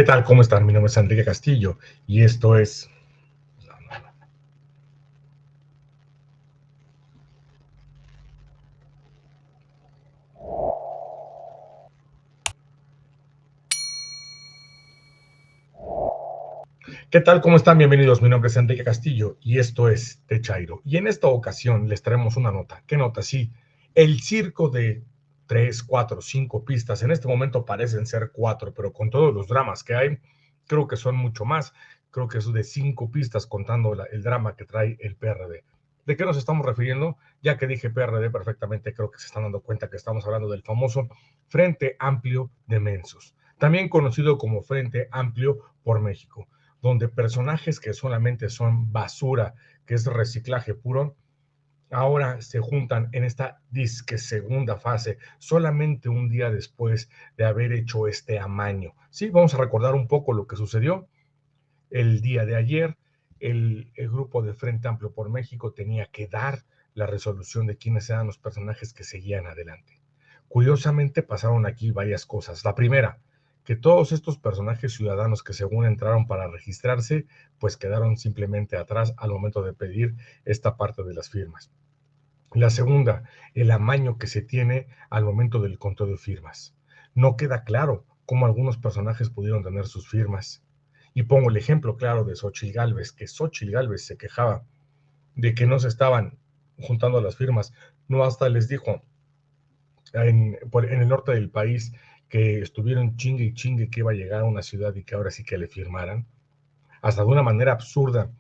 ¿Qué tal? ¿Cómo están? Mi nombre es Enrique Castillo y esto es... ¿Qué tal? ¿Cómo están? Bienvenidos. Mi nombre es Enrique Castillo y esto es The Chairo. Y en esta ocasión les traemos una nota. ¿Qué nota? Sí, el circo de 3, 4, 5 pistas. En este momento parecen ser 4, pero con todos los dramas que hay, creo que son mucho más. Creo que es de 5 pistas contando el drama que trae el PRD. ¿De qué nos estamos refiriendo? Ya que dije PRD perfectamente, creo que se están dando cuenta que estamos hablando del famoso Frente Amplio de Mensos, también conocido como Frente Amplio por México, donde personajes que solamente son basura, que es reciclaje puro, ahora se juntan en esta disque segunda fase, solamente un día después de haber hecho este amaño. Sí, vamos a recordar un poco lo que sucedió el día de ayer. El grupo de Frente Amplio por México tenía que dar la resolución de quiénes eran los personajes que seguían adelante. Curiosamente pasaron aquí varias cosas. La primera, que todos estos personajes ciudadanos que según entraron para registrarse, pues quedaron simplemente atrás al momento de pedir esta parte de las firmas. La segunda, el amaño que se tiene al momento del conteo de firmas. No queda claro cómo algunos personajes pudieron tener sus firmas. Y pongo el ejemplo claro de Xochitl Gálvez, que Xochitl Gálvez se quejaba de que no se estaban juntando las firmas. No, hasta les dijo en el norte del país que estuvieron chingue y chingue que iba a llegar a una ciudad y que ahora sí que le firmaran, hasta de una manera absurda,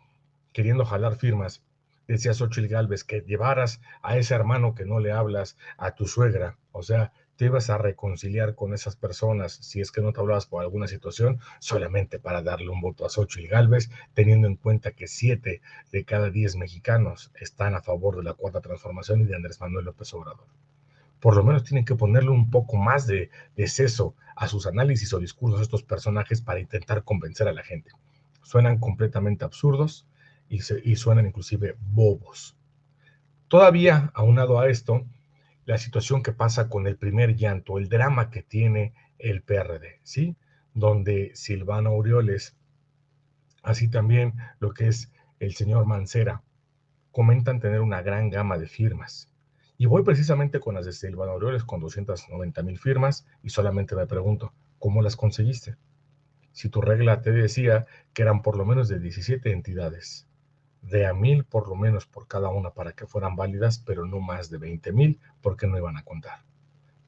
queriendo jalar firmas. Decía Xochitl Gálvez que llevaras a ese hermano que no le hablas a tu suegra, o sea, te ibas a reconciliar con esas personas si es que no te hablabas por alguna situación, solamente para darle un voto a Xochitl Gálvez, teniendo en cuenta que 7 de cada 10 mexicanos están a favor de la Cuarta Transformación y de Andrés Manuel López Obrador. Por lo menos tienen que ponerle un poco más de seso a sus análisis o discursos estos personajes para intentar convencer a la gente. Suenan completamente absurdos y suenan inclusive bobos. Todavía, aunado a esto, la situación que pasa con el primer llanto, el drama que tiene el PRD, ¿sí? Donde Silvano Aureoles, así también lo que es el señor Mancera, comentan tener una gran gama de firmas. Y voy precisamente con las de Silvano Aureoles con 290,000 firmas y solamente me pregunto, ¿cómo las conseguiste? Si tu regla te decía que eran por lo menos de 17 entidades, de a 1,000 por lo menos por cada una para que fueran válidas, pero no más de 20,000 porque no iban a contar.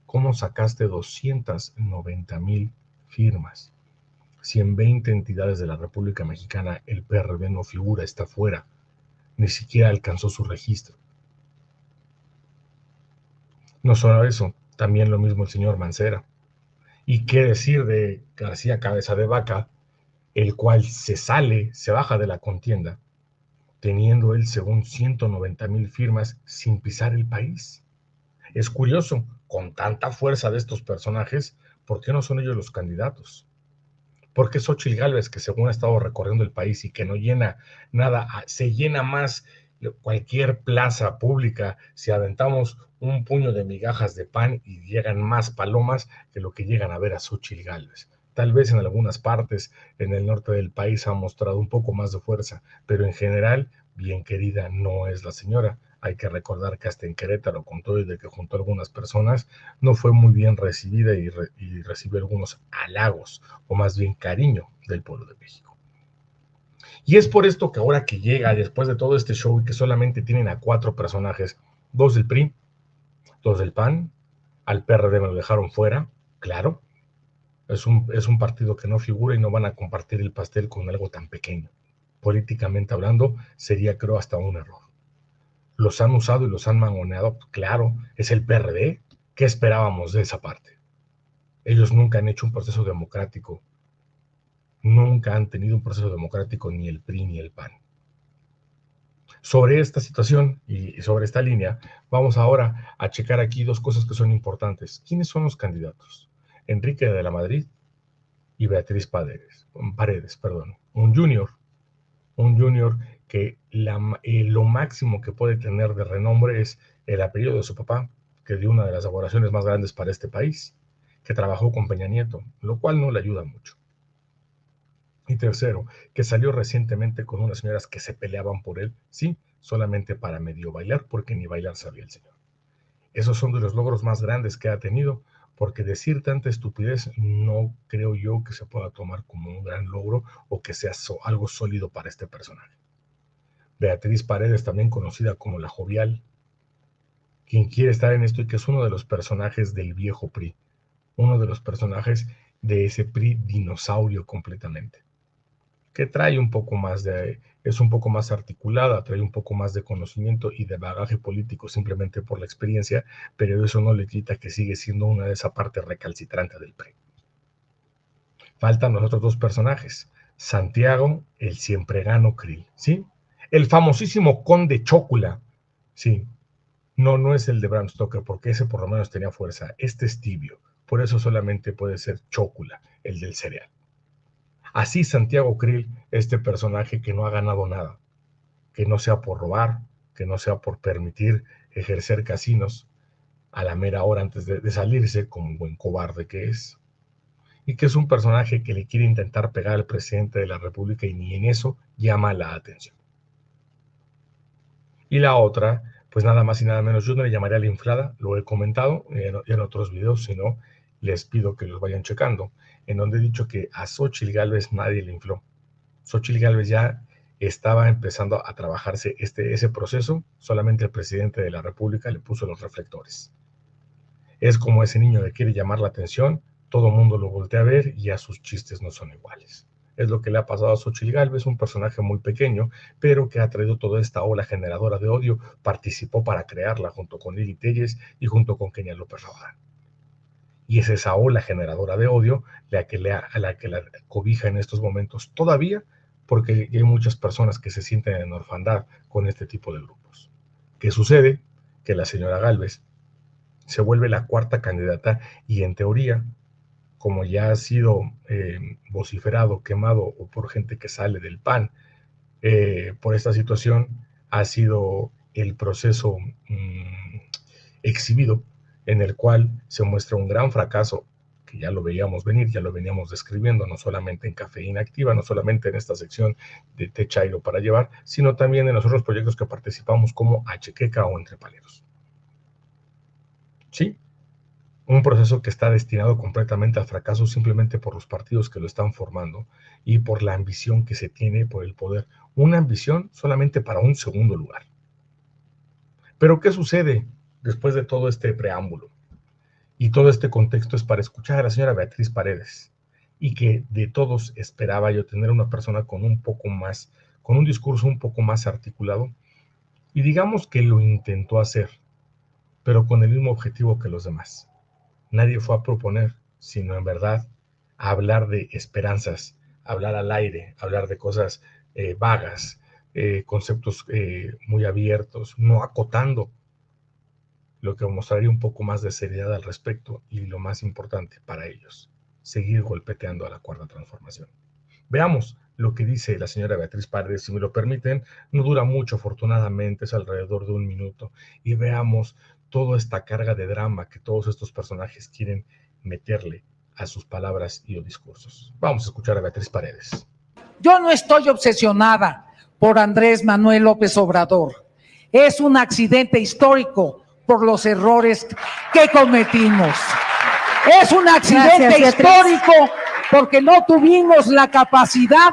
¿Cómo sacaste 290,000 firmas? Si en 20 entidades de la República Mexicana el PRD no figura, está fuera, ni siquiera alcanzó su registro. No solo eso, también lo mismo el señor Mancera. ¿Y qué decir de García Cabeza de Vaca, el cual se baja de la contienda, teniendo él según 190,000 firmas sin pisar el país? Es curioso, con tanta fuerza de estos personajes, ¿por qué no son ellos los candidatos? ¿Por qué Xochitl Gálvez, que según ha estado recorriendo el país y que no llena nada, se llena más cualquier plaza pública si aventamos un puño de migajas de pan y llegan más palomas que lo que llegan a ver a Xochitl Gálvez? Tal vez en algunas partes en el norte del país ha mostrado un poco más de fuerza, pero en general, bien querida no es la señora. Hay que recordar que hasta en Querétaro, con todo y de que juntó a algunas personas, no fue muy bien recibida y recibió algunos halagos, o más bien cariño, del pueblo de México. Y es por esto que ahora que llega, después de todo este show, y que solamente tienen a 4 personajes, 2 del PRI, 2 del PAN, al PRD me lo dejaron fuera, claro, es un partido que no figura y no van a compartir el pastel con algo tan pequeño. Políticamente hablando, sería creo hasta un error. Los han usado y los han mangoneado, claro, es el PRD. ¿Qué esperábamos de esa parte? Ellos nunca han hecho un proceso democrático, nunca han tenido un proceso democrático ni el PRI ni el PAN. Sobre esta situación y sobre esta línea, vamos ahora a checar aquí 2 cosas que son importantes. ¿Quiénes son los candidatos? Enrique de la Madrid y Beatriz Paredes, un junior que lo máximo que puede tener de renombre es el apellido de su papá, que dio una de las elaboraciones más grandes para este país, que trabajó con Peña Nieto, lo cual no le ayuda mucho. Y tercero, que salió recientemente con unas señoras que se peleaban por él, sí, solamente para medio bailar, porque ni bailar sabía el señor. Esos son de los logros más grandes que ha tenido, porque decir tanta estupidez no creo yo que se pueda tomar como un gran logro o que sea algo sólido para este personaje. Beatriz Paredes, también conocida como la Jovial, quien quiere estar en esto y que es uno de los personajes del viejo PRI, uno de los personajes de ese PRI dinosaurio completamente, que trae un poco más es un poco más articulada, trae un poco más de conocimiento y de bagaje político simplemente por la experiencia, pero eso no le quita que sigue siendo una de esa parte recalcitrante del PRI. Faltan los otros dos personajes, Santiago, el siempregano Krill, ¿sí? El famosísimo Conde Chocula, sí, no es el de Bram Stoker, porque ese por lo menos tenía fuerza, este es tibio, por eso solamente puede ser Chocula, el del cereal. Así Santiago Krill, este personaje que no ha ganado nada, que no sea por robar, que no sea por permitir ejercer casinos a la mera hora antes de salirse, como un buen cobarde que es, y que es un personaje que le quiere intentar pegar al presidente de la República y ni en eso llama la atención. Y la otra, pues nada más y nada menos, yo no le llamaría la inflada, lo he comentado en otros videos, sino les pido que los vayan checando, en donde he dicho que a Xóchitl Gálvez nadie le infló. Xóchitl Gálvez ya estaba empezando a trabajarse ese proceso, solamente el presidente de la República le puso los reflectores. Es como ese niño que quiere llamar la atención, todo el mundo lo voltea a ver y ya sus chistes no son iguales. Es lo que le ha pasado a Xóchitl Gálvez, un personaje muy pequeño, pero que ha traído toda esta ola generadora de odio, participó para crearla junto con Lili Téllez y junto con Kenia López Rabadán. Y es esa ola generadora de odio la que la cobija en estos momentos todavía, porque hay muchas personas que se sienten en orfandad con este tipo de grupos. ¿Qué sucede? Que la señora Gálvez se vuelve la cuarta candidata y en teoría, como ya ha sido vociferado, quemado o por gente que sale del PAN, por esta situación ha sido el proceso exhibido en el cual se muestra un gran fracaso que ya lo veíamos venir, ya lo veníamos describiendo, no solamente en Cafeína Activa, no solamente en esta sección de Té Chairo para llevar, sino también en los otros proyectos que participamos como Achequeca o Entre Paleros. Sí, un proceso que está destinado completamente al fracaso simplemente por los partidos que lo están formando y por la ambición que se tiene por el poder. Una ambición solamente para un segundo lugar. Pero ¿qué sucede después de todo este preámbulo? Y todo este contexto es para escuchar a la señora Beatriz Paredes y que de todos esperaba yo tener una persona con un poco más, con un discurso un poco más articulado y digamos que lo intentó hacer, pero con el mismo objetivo que los demás. Nadie fue a proponer, sino en verdad a hablar de esperanzas, hablar al aire, hablar de cosas vagas, conceptos muy abiertos, no acotando, lo que mostraría un poco más de seriedad al respecto y lo más importante para ellos, seguir golpeteando a la cuarta transformación. Veamos lo que dice la señora Beatriz Paredes, si me lo permiten, no dura mucho, afortunadamente, es alrededor de 1 minuto, y veamos toda esta carga de drama que todos estos personajes quieren meterle a sus palabras y o discursos. Vamos a escuchar a Beatriz Paredes. Yo no estoy obsesionada por Andrés Manuel López Obrador. Es un accidente histórico por los errores que cometimos. Es un accidente histórico porque no tuvimos la capacidad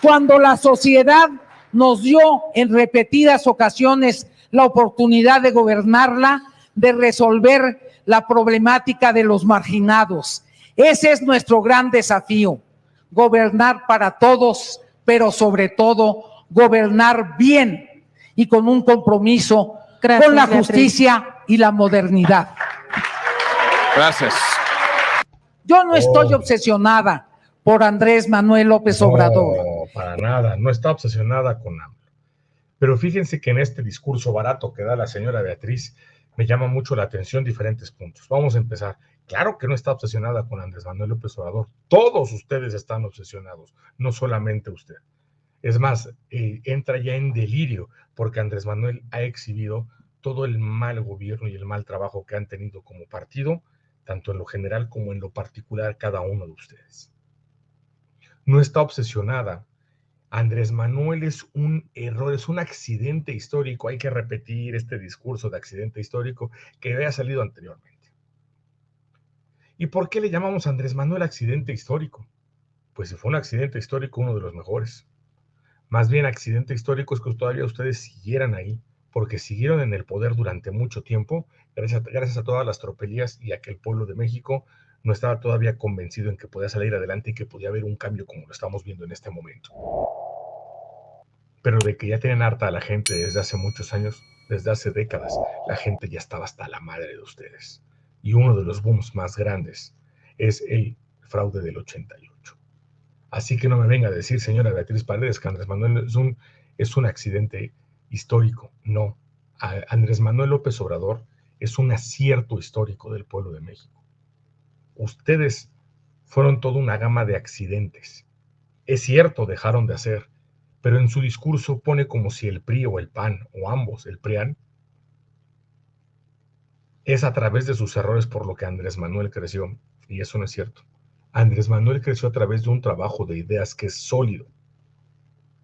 cuando la sociedad nos dio en repetidas ocasiones la oportunidad de gobernarla, de resolver la problemática de los marginados. Ese es nuestro gran desafío, gobernar para todos, pero sobre todo gobernar bien y con un compromiso con la justicia y la modernidad. Gracias. Yo no estoy obsesionada por Andrés Manuel López Obrador. No, para nada, no está obsesionada con AMLO. Pero fíjense que en este discurso barato que da la señora Beatriz me llama mucho la atención diferentes puntos. Vamos a empezar. Claro que no está obsesionada con Andrés Manuel López Obrador. Todos ustedes están obsesionados, no solamente usted. Es más, entra ya en delirio porque Andrés Manuel ha exhibido todo el mal gobierno y el mal trabajo que han tenido como partido, tanto en lo general como en lo particular cada uno de ustedes. no está obsesionada. Andrés Manuel es un error, es un accidente histórico. Hay que repetir este discurso de accidente histórico que había salido anteriormente. ¿Y por qué le llamamos a Andrés Manuel accidente histórico? Pues si fue un accidente histórico, uno de los mejores. Más bien accidente histórico es que todavía ustedes siguieran ahí, porque siguieron en el poder durante mucho tiempo, gracias a todas las tropelías y a que el pueblo de México no estaba todavía convencido en que podía salir adelante y que podía haber un cambio como lo estamos viendo en este momento. Pero de que ya tienen harta a la gente desde hace muchos años, desde hace décadas, la gente ya estaba hasta la madre de ustedes. Y uno de los booms más grandes es el fraude del 88. Así que no me venga a decir, señora Beatriz Paredes, que Andrés Manuel es un accidente histórico. No, Andrés Manuel López Obrador es un acierto histórico del pueblo de México. Ustedes fueron toda una gama de accidentes. Es cierto, dejaron de hacer, pero en su discurso pone como si el PRI o el PAN, o ambos, el PRIAN, es a través de sus errores por lo que Andrés Manuel creció, y eso no es cierto. Andrés Manuel creció a través de un trabajo de ideas que es sólido.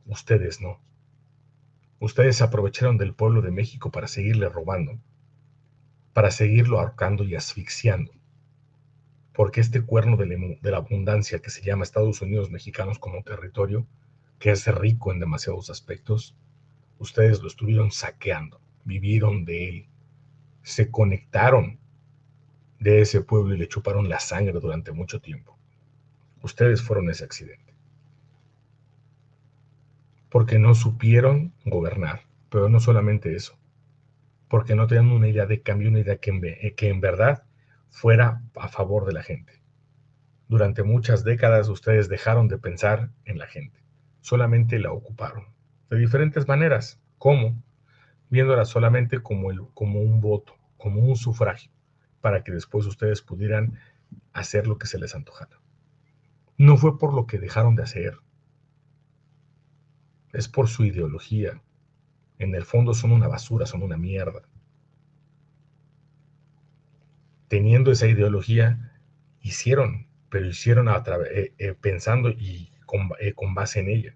Ustedes no. Ustedes se aprovecharon del pueblo de México para seguirle robando, para seguirlo ahorcando y asfixiando. Porque este cuerno de la abundancia que se llama Estados Unidos mexicanos como territorio, que es rico en demasiados aspectos, ustedes lo estuvieron saqueando, vivieron de él, se conectaron de ese pueblo y le chuparon la sangre durante mucho tiempo. Ustedes fueron ese accidente. Porque no supieron gobernar, pero no solamente eso, porque no tenían una idea de cambio, una idea que en verdad fuera a favor de la gente. Durante muchas décadas ustedes dejaron de pensar en la gente, solamente la ocuparon, de diferentes maneras. ¿Cómo? Viéndola solamente como un voto, como un sufragio, para que después ustedes pudieran hacer lo que se les antojara. No fue por lo que dejaron de hacer, es por su ideología. En el fondo son una basura, son una mierda. Teniendo esa ideología, hicieron, pero hicieron pensando y con base en ella.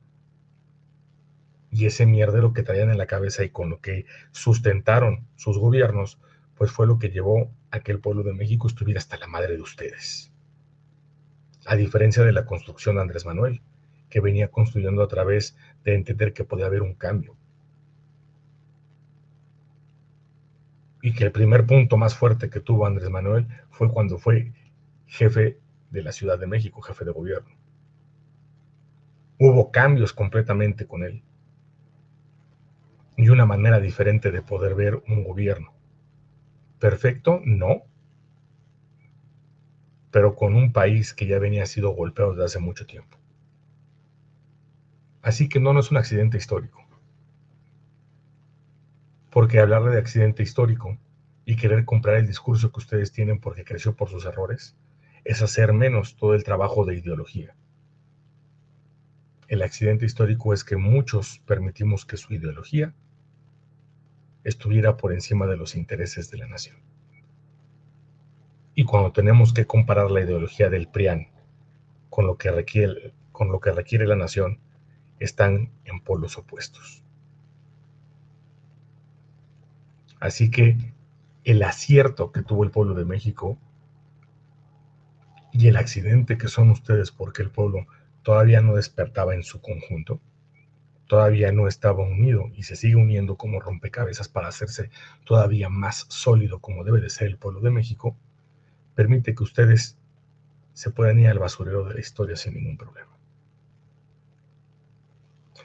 Y ese mierdero que traían en la cabeza y con lo que sustentaron sus gobiernos, pues fue lo que llevó a que el pueblo de México estuviera hasta la madre de ustedes. A diferencia de la construcción de Andrés Manuel, que venía construyendo a través de entender que podía haber un cambio. Y que el primer punto más fuerte que tuvo Andrés Manuel fue cuando fue jefe de la Ciudad de México, jefe de gobierno. Hubo cambios completamente con él. Y una manera diferente de poder ver un gobierno. ¿Perfecto? No. Pero con un país que ya venía sido golpeado desde hace mucho tiempo. Así que no es un accidente histórico. Porque hablarle de accidente histórico y querer comprar el discurso que ustedes tienen porque creció por sus errores es hacer menos todo el trabajo de ideología. El accidente histórico es que muchos permitimos que su ideología estuviera por encima de los intereses de la nación. Y cuando tenemos que comparar la ideología del PRIAN con lo que requiere la nación, están en polos opuestos. Así que el acierto que tuvo el pueblo de México y el accidente que son ustedes porque el pueblo todavía no despertaba en su conjunto, todavía no estaba unido y se sigue uniendo como rompecabezas para hacerse todavía más sólido como debe de ser el pueblo de México, permite que ustedes se puedan ir al basurero de la historia sin ningún problema.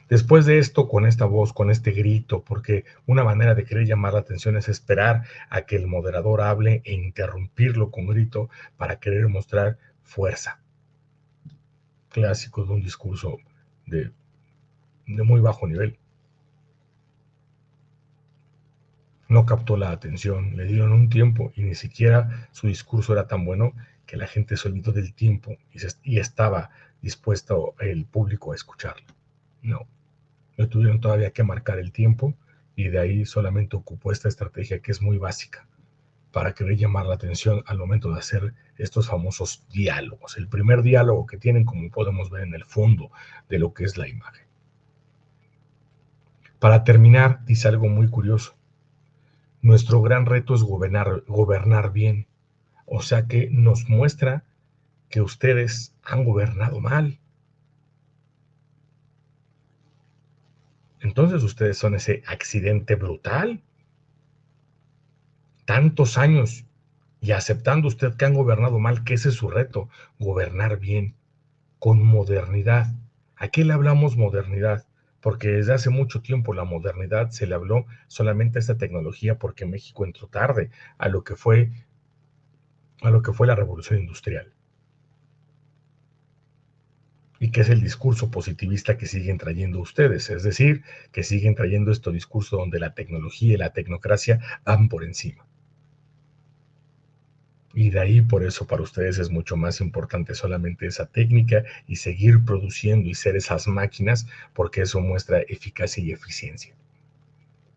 Después de esto, con esta voz, con este grito, porque una manera de querer llamar la atención es esperar a que el moderador hable e interrumpirlo con grito para querer mostrar fuerza. Clásico de un discurso de muy bajo nivel. No captó la atención, le dieron un tiempo y ni siquiera su discurso era tan bueno que la gente se olvidó del tiempo y estaba dispuesto el público a escucharlo. No. No tuvieron todavía que marcar el tiempo y de ahí solamente ocupó esta estrategia que es muy básica. para querer llamar la atención al momento de hacer estos famosos diálogos. El primer diálogo que tienen, como podemos ver en el fondo de lo que es la imagen. Para terminar, dice algo muy curioso. Nuestro gran reto es gobernar bien. O sea que nos muestra que ustedes han gobernado mal. Entonces ustedes son ese accidente brutal. Tantos años y aceptando usted que han gobernado mal, que ese es su reto, gobernar bien, con modernidad. ¿A qué le hablamos modernidad? Porque desde hace mucho tiempo la modernidad se le habló solamente a esta tecnología porque México entró tarde a lo que fue la revolución industrial. Y que es el discurso positivista que siguen trayendo ustedes, es decir, que siguen trayendo este discurso donde la tecnología y la tecnocracia van por encima. Y de ahí, por eso, para ustedes es mucho más importante solamente esa técnica y seguir produciendo y ser esas máquinas, porque eso muestra eficacia y eficiencia.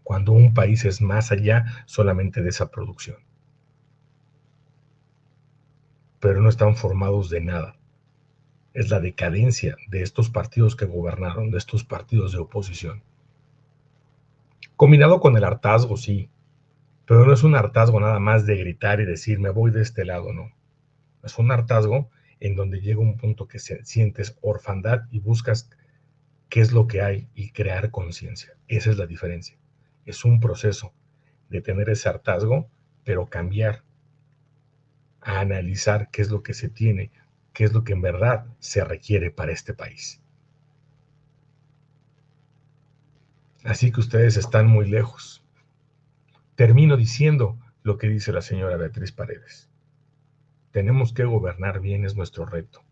Cuando un país es más allá solamente de esa producción. Pero no están formados de nada. Es la decadencia de estos partidos que gobernaron, de estos partidos de oposición. Combinado con el hartazgo, sí, pero no es un hartazgo nada más de gritar y decir me voy de este lado, no. Es un hartazgo en donde llega un punto que sientes orfandad y buscas qué es lo que hay y crear conciencia. Esa es la diferencia. Es un proceso de tener ese hartazgo, pero cambiar, a analizar qué es lo que se tiene, qué es lo que en verdad se requiere para este país. Así que ustedes están muy lejos. Termino diciendo lo que dice la señora Beatriz Paredes. Tenemos que gobernar bien, es nuestro reto.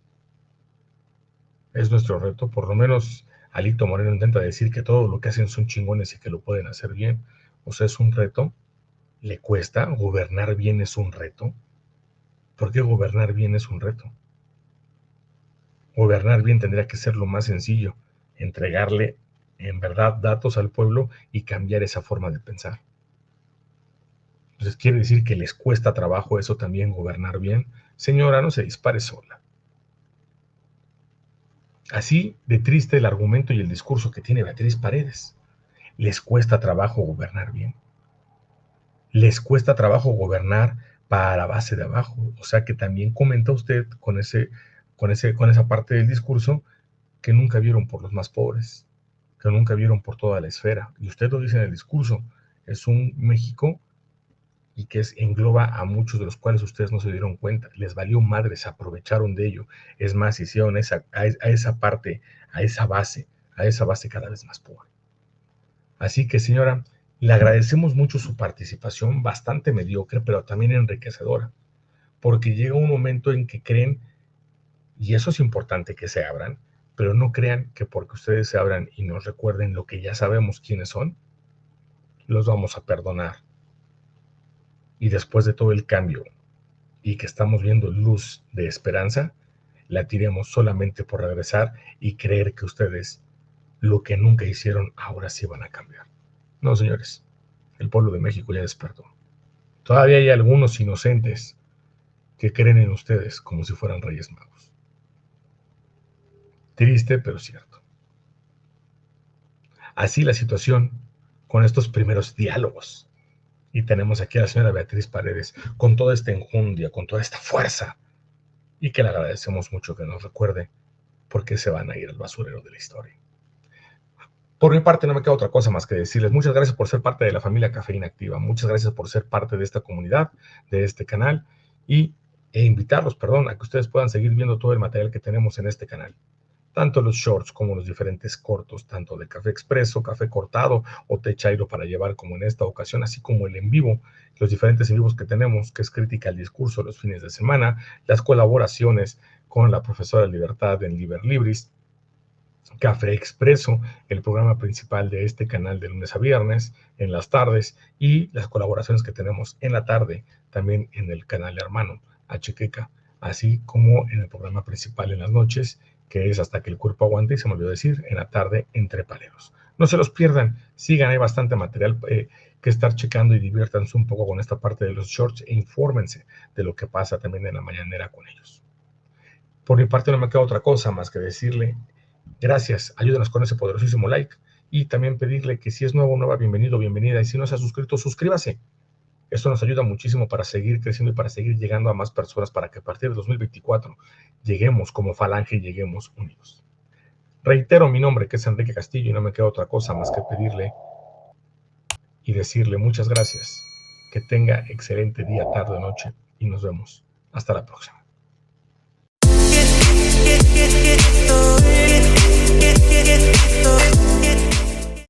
Es nuestro reto, por lo menos Alito Moreno intenta decir que todo lo que hacen son chingones y que lo pueden hacer bien. O sea, es un reto, le cuesta, gobernar bien es un reto. ¿Por qué gobernar bien es un reto? Gobernar bien tendría que ser lo más sencillo, entregarle en verdad datos al pueblo y cambiar esa forma de pensar. Entonces quiere decir que les cuesta trabajo eso también, gobernar bien. Señora, no se dispare sola. Así de triste el argumento y el discurso que tiene Beatriz Paredes. Les cuesta trabajo gobernar bien. Les cuesta trabajo gobernar para la base de abajo. O sea que también comenta usted con esa parte del discurso que nunca vieron por los más pobres, que nunca vieron por toda la esfera. Y usted lo dice en el discurso. Es un México y que engloba a muchos de los cuales ustedes no se dieron cuenta. Les valió madre, se aprovecharon de ello. Es más, hicieron a esa parte, a esa base cada vez más pobre. Así que, señora, le agradecemos mucho su participación, bastante mediocre, pero también enriquecedora, porque llega un momento en que creen, y eso es importante que se abran, pero no crean que porque ustedes se abran y nos recuerden lo que ya sabemos quiénes son, los vamos a perdonar. Y después de todo el cambio y que estamos viendo luz de esperanza, la tiremos solamente por regresar y creer que ustedes lo que nunca hicieron ahora sí van a cambiar. No, señores, el pueblo de México ya despertó. Todavía hay algunos inocentes que creen en ustedes como si fueran Reyes Magos. Triste, pero cierto. Así la situación con estos primeros diálogos. Y tenemos aquí a la señora Beatriz Paredes con toda esta enjundia, con toda esta fuerza, y que le agradecemos mucho que nos recuerde por qué se van a ir al basurero de la historia. Por mi parte no me queda otra cosa más que decirles muchas gracias por ser parte de la familia Cafeína Activa, muchas gracias por ser parte de esta comunidad, de este canal, e invitarlos, a que ustedes puedan seguir viendo todo el material que tenemos en este canal. Tanto los shorts como los diferentes cortos, tanto de café expreso, café cortado o té chairo para llevar como en esta ocasión, así como el en vivo, los diferentes en vivos que tenemos, que es Crítica al Discurso los fines de semana, las colaboraciones con la profesora Libertad en Liber Libris, Café Expreso, el programa principal de este canal de lunes a viernes, en las tardes, y las colaboraciones que tenemos en la tarde, también en el canal hermano, HQK, así como en el programa principal en las noches, que es Hasta que el cuerpo aguante, y se me olvidó decir, en la tarde entre paleros. No se los pierdan, sigan, hay bastante material que estar checando y diviértanse un poco con esta parte de los shorts e infórmense de lo que pasa también en la mañanera con ellos. Por mi parte no me queda otra cosa más que decirle gracias, ayúdenos con ese poderosísimo like y también pedirle que si es nuevo, nueva, bienvenido, bienvenida, y si no se ha suscrito, suscríbase. Esto nos ayuda muchísimo para seguir creciendo y para seguir llegando a más personas, para que a partir de 2024 lleguemos como falange y lleguemos unidos. Reitero mi nombre, que es Enrique Castillo, y no me queda otra cosa más que pedirle y decirle muchas gracias. Que tenga excelente día, tarde o noche, y nos vemos. Hasta la próxima. Esto